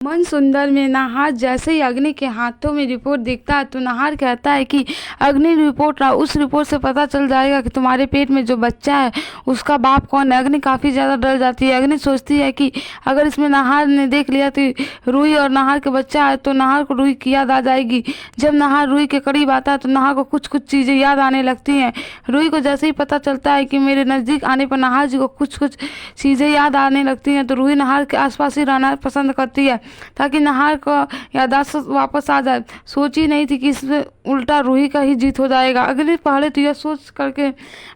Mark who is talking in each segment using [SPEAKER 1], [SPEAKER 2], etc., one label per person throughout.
[SPEAKER 1] मन सुंदर में नाहर जैसे ही अग्नि के हाथों में रिपोर्ट दिखता है तो नाहर कहता है कि अग्नि रिपोर्ट रहा, उस रिपोर्ट से पता चल जाएगा कि तुम्हारे पेट में जो बच्चा है उसका बाप कौन है। अग्नि काफ़ी ज़्यादा डर जाती है। अग्नि सोचती है कि अगर इसमें नाहर ने देख लिया तो रूही और नाहर के बच्चा है तो नाहर को रूही की याद आ जाएगी। जब नाहर रूही के करीब आता है तो नाहर को कुछ कुछ चीज़ें याद आने लगती हैं। रूही को जैसे ही पता चलता है कि मेरे नज़दीक आने पर नाहर जी को कुछ कुछ चीज़ें याद आने लगती हैं तो रूही नाहर के आसपास ही रहना पसंद करती है ताकि नाहर को याददाश्त वापस आ जाए। सोची नहीं थी कि इसमें उल्टा रूही का ही जीत हो जाएगा। अग्नि पहले तो यह सोच करके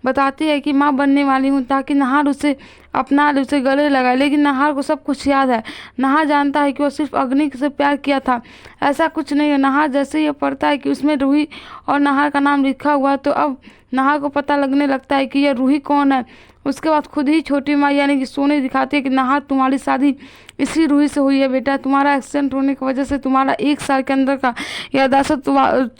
[SPEAKER 1] बताती है कि माँ बनने वाली हूँ ताकि नाहर उसे अपना ले, उसे गले लगाए, लेकिन नाहर को सब कुछ याद है। नाहर जानता है कि वो सिर्फ अग्नि से प्यार किया था, ऐसा कुछ नहीं है। नाहर जैसे ही पढ़ता है कि उसमें रूही और नाहर का नाम लिखा हुआ तो अब नाहर को पता लगने लगता है कि यह रूही कौन है। उसके बाद खुद ही छोटी माँ यानी कि सोनी दिखाती है कि नाहर तुम्हारी शादी इसी रूही से हुई है बेटा। तुम्हारा एक्सीडेंट होने की वजह से तुम्हारा 1 साल के अंदर का याददाश्त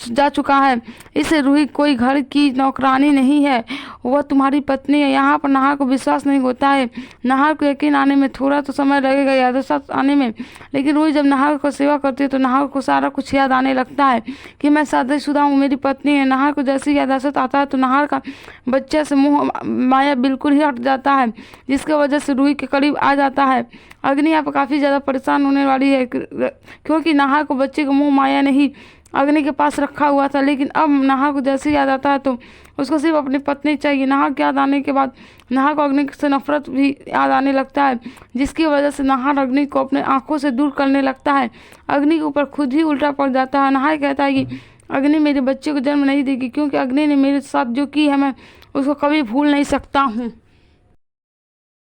[SPEAKER 1] जा चुका है। इस रूही कोई घर की नौकरानी नहीं है, वह तुम्हारी पत्नी है। यहाँ पर नाहर को विश्वास नहीं होता है। नाहर को यकीन आने में थोड़ा तो समय लगेगा, याददाश्त आने में, लेकिन रूही जब नाहर को सेवा करती है तो नाहर को सारा कुछ याद आने लगता है कि मैं शादीशुदा हूँ, मेरी पत्नी है। नाहर को जैसे ही याददाश्त आता है तो नाहर का बच्चे से मोह माया बिल्कुल ही हट जाता है, जिसकी वजह से रूही के करीब आ जाता है। अग्नि यहाँ पर काफ़ी ज़्यादा परेशान होने वाली है क्योंकि नाहर को बच्चे को मोह माया नहीं अग्नि के पास रखा हुआ था, लेकिन अब नाहर को जैसे याद आता है तो उसको सिर्फ अपनी पत्नी चाहिए। नाहर के याद आने के बाद नाहर को अग्नि से नफरत भी याद आने लगता है, जिसकी वजह से नाहर अग्नि को अपने आंखों से दूर करने लगता है। अग्नि के ऊपर खुद ही उल्टा पड़ जाता है। नाहर कहता है कि अग्नि मेरे बच्चे को जन्म नहीं देगी क्योंकि अग्नि ने मेरे साथ जो की है मैं उसको कभी भूल नहीं सकता हूँ।